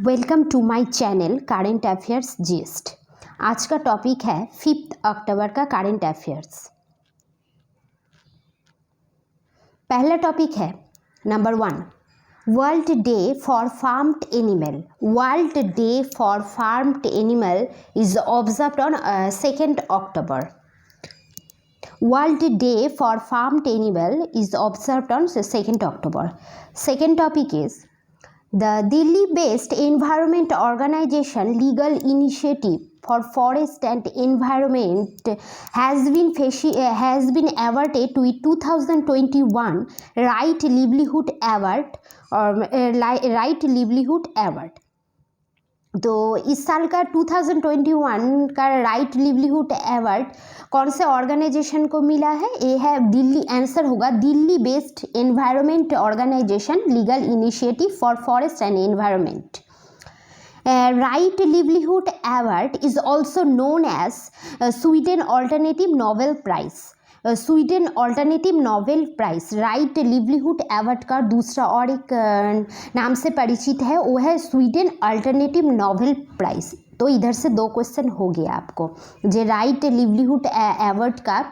Welcome to my channel current affairs gist. आज का topic है 5 अक्टूबर का करेंट अफेयर्स। पहला टॉपिक है number 1, world day for farmed animal. World day for farmed animal is observed on 2 October. World day for farmed animal is observed on 2 October. Second topic is the Delhi-based Environment Organization Legal Initiative for Forest and Environment has been awarded with 2021 Right Livelihood Award Right Livelihood Award। तो इस साल का 2021 का right livelihood award कौन से organisation को मिला है? ये है दिल्ली। आंसर होगा Delhi based environment organisation legal initiative for forest and environment. Right livelihood award is also known as Sweden alternative Nobel prize. Sweden alternative Nobel prize right livelihood award का दूसरा और एक नाम से परिचित है, वो है स्वीडन अल्टरनेटिव नोबेल प्राइज। तो इधर से 2 क्वेश्चन हो गया आपको। जो राइट लिवलीहुड अवार्ड का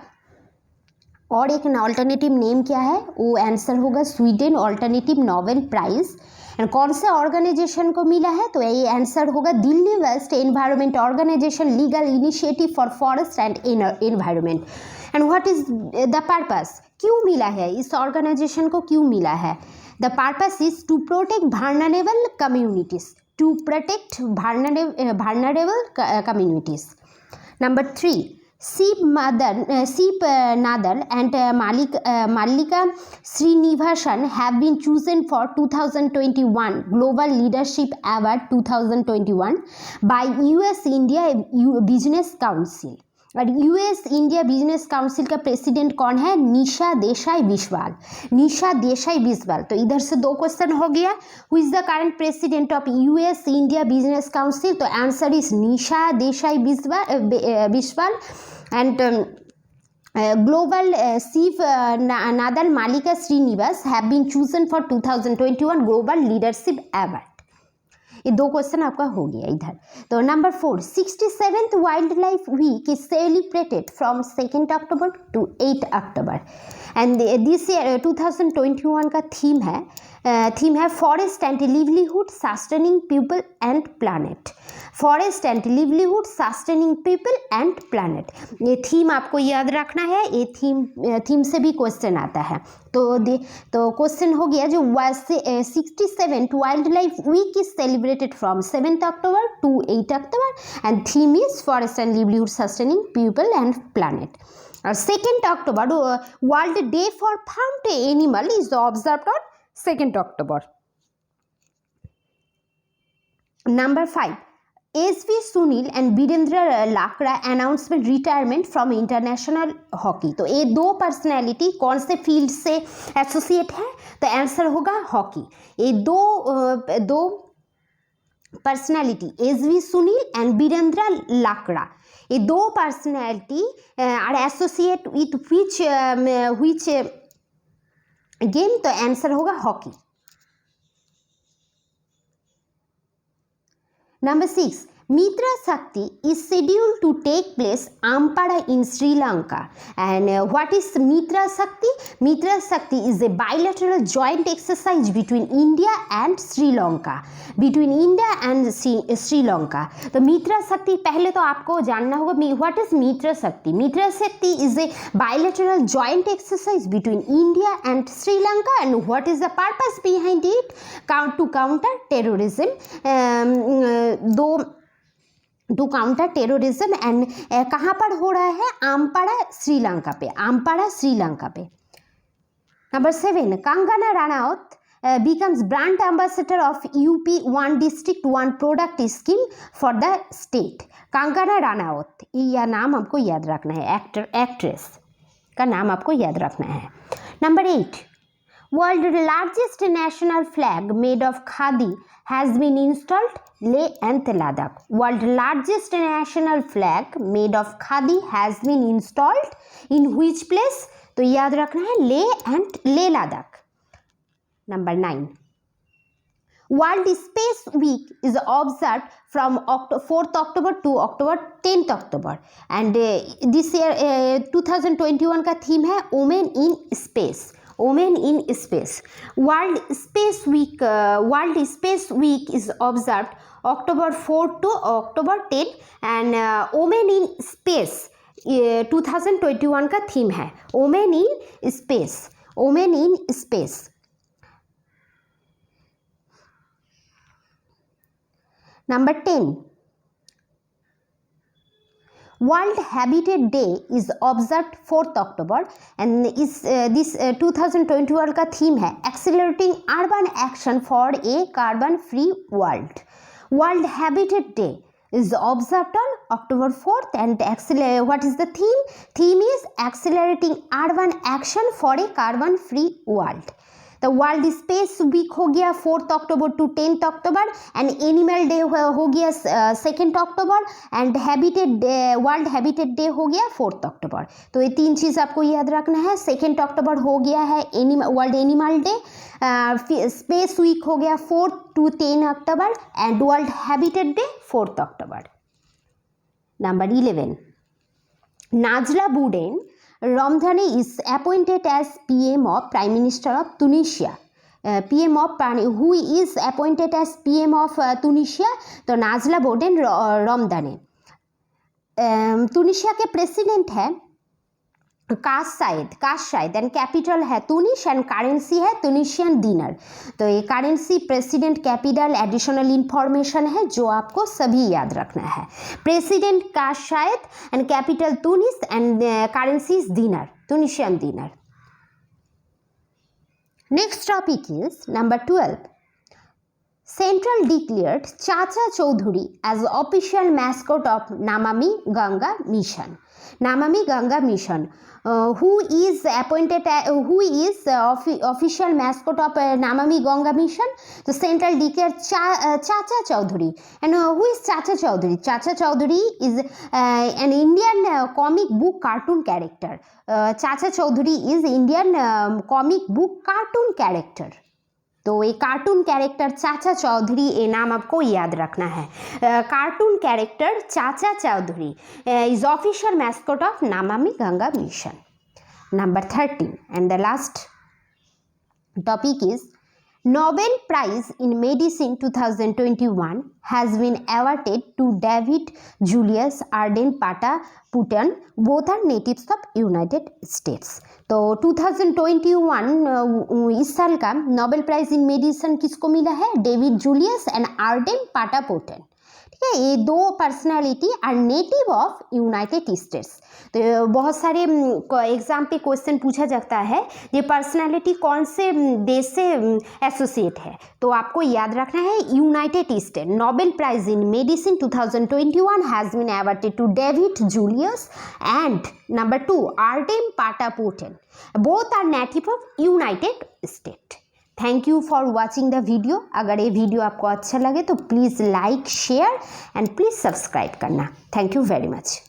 और एक अल्टरनेटिव नेम क्या है, वो आंसर होगा Sweden alternative Nobel prize. And कौन से ऑर्गेनाइजेशन को मिला है? तो ये आंसर होगा Delhi based environment organisation legal initiative for forest and environment. And what is the purpose? क्यों मिला है इस ऑर्गेनाइजेशन को, क्यों मिला है? The purpose is to protect vulnerable communities, to protect vulnerable communities. Number 3, Sheep Nadal and Mallika Srinivasan have been chosen for 2021 Global Leadership Award 2021 by US India Business Council। और US India business council का president कौन है? निशा देसाई बिस्वाल। निशा देसाई बिस्वाल। तो इधर से 2 question हो गया। Who is the current president of US India business council? तो answer is Nisha Desai Biswal. And global Sheep Nadal Mallika Srinivas have been chosen for 2021 Global Leadership Award। ये 2 क्वेश्चन आपका हो गया इधर। तो number 4, 67th wildlife week is celebrated from 2 October to 8 October. And this year 2021 का theme है forest and livelihood sustaining people and planet. Forest and livelihood sustaining people and planet, ये theme आपको याद रखना है। ये थीम से भी क्वेश्चन आता है। तो क्वेश्चन हो गया जो 67th wildlife week is celebrated from 7 October to 8 October and theme is forest and livelihood sustaining people and planet. 2 October world day for farmed animal is observed on 2 October. Number 5, SV Sunil and Virendra Lakra announcement retirement from international hockey. तो ये 2 personality कौन से field से associate है? तो answer होगा hockey. ये दो personality SV Sunil and Virendra Lakra, ये 2 personality are associate with which game? तो आंसर होगा hockey. Number 6, Mitra Shakti is scheduled to take place Ampara in Sri Lanka. And what is Mitra Shakti? Mitra Shakti is a bilateral joint exercise between India and Sri Lanka. Between India and Sri Lanka. तो Mitra Shakti पहले तो आपको जानना होगा what is Mitra Shakti? Mitra Shakti is a bilateral joint exercise between India and Sri Lanka. And what is the purpose behind it? To counter terrorism. To counter terrorism. And कहाँ पर हो रहा है? आमपाड़ा श्रीलंका पे। आमपाड़ा श्रीलंका पे। Number 7, Kangana Ranaut becomes brand ambassador of UP One District One Product Scheme for the state। Kangana Ranaut, यह नाम आपको याद रखना है। एक्ट्रेस का नाम आपको याद रखना है। Number 8, world largest national flag made of khadi has been installed Leh and Ladakh। World largest national flag made of khadi has been installed in which place? तो याद रखना है Leh and Leh Ladakh. Number 9, World Space Week is observed from 4th October to October 10th October and this year 2021 का theme है Women in Space. Women in Space. World Space Week is observed October 4 to October 10 and Women in Space 2021 का theme है Women in Space. Women in Space. Number 10. World Habitat Day is observed 4th October and this 2021 का theme है Accelerating Urban Action for a Carbon Free World. World Habitat Day is observed on October 4th and what is the theme? Theme is Accelerating Urban Action for a Carbon Free World. The World Space Week हो गया 4th October to 10th October and Animal Day हो गया 2nd October and World Habitat Day हो गया 4th October. तो ये तीन चीज़ आपको याद रखना है. 2nd October हो गया है World Animal Day, Space Week हो गया 4th to 10 October and World Habitat Day 4th October. Number 11. Najla Bouden Ramdani is appointed as PM of Prime Minister of Tunisia. Who is appointed as PM of Tunisia? तो नाजला Bourdain Ramdani. तुनिशिया के president है काश Saied and capital है तुनिश and currency है तुनिशियन दिनार. तो ये currency president capital additional information है जो आपको सभी याद रखना है. President Kais Saied and capital Tunis and currency is dinar, Tunisian dinar. Next topic is number 12. Central declared Chacha Chaudhuri as official mascot of Namami Ganga Mission. Namami Ganga Mission. Who is official mascot of Namami Ganga Mission? The Central declared Chacha Chaudhuri. And who is Chacha Chaudhuri? Chacha Chaudhuri is an Indian comic book cartoon character. Chacha Chaudhuri is Indian comic book cartoon character. तो ये cartoon character Chacha Chaudhary ये नाम आपको याद रखना है. Cartoon character Chacha Chaudhary is official mascot of Namami Ganga mission. Number 13 and the last topic is Nobel Prize in Medicine 2021 has been awarded to David Julius Arden Pata-Putten, both are natives of United States. तो 2021 इस साल का Nobel prize in medicine किसको मिला है? David Julius and Ardem Patapoutian. ठीक है, ये दो personality are native of United States. तो बहुत सारे एग्जाम पे क्वेश्चन पूछा जाता है ये पर्सनालिटी कौन से देश से एसोसिएट है. तो आपको याद रखना है United State. Nobel prize in medicine 2021 has been awarded to David Julius and number 2 Ardem Patapoutian. Both are native of United State. Thank you for watching the video. अगर ये वीडियो आपको अच्छा लगे तो please like share and please subscribe करना. Thank you very much.